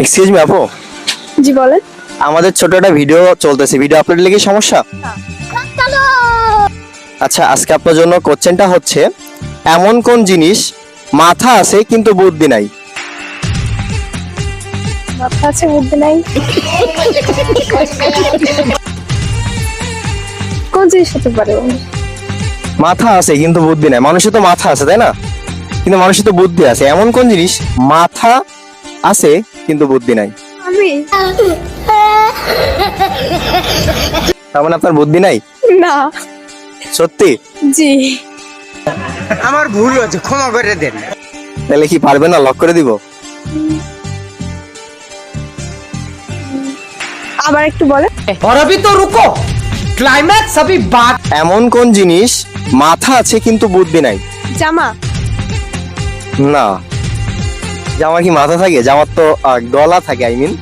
Excuse me আপু, জি বলেন। আমাদের ছোট একটা ভিডিও চলতেছে, ভিডিও আপলোড লেগে সমস্যা? আচ্ছা, আজকে আপনার জন্য কোশ্চেনটা হচ্ছে, এমন কোন জিনিস মাথা আছে কিন্তু বুদ্ধি নাই? মাথা আছে বুদ্ধি নাই, কোন জিনিস হতে পারে? মাথা আছে কিন্তু বুদ্ধি নাই, মানুষের তো মাথা আছে তাই না, কিন্তু মানুষের তো বুদ্ধি আছে। এমন কোন জিনিস মাথা আছে কিন্তু বুদ্ধি নাই? আমি তার মানে আপনার বুদ্ধি নাই? না। সত্যি? জি। আমার ভুল হয়েছে, ক্ষমা করে দেন। তাহলে কি পারবে না, লক করে দিব? আবার একটু বলেন। और अभी तो रुको, क्लाइमैक्स अभी बात। এমন কোন জিনিস মাথা আছে কিন্তু বুদ্ধি নাই? জামা। না, জামা কি মাথা থাকে? জামার তো গলা থাকে, আই মিন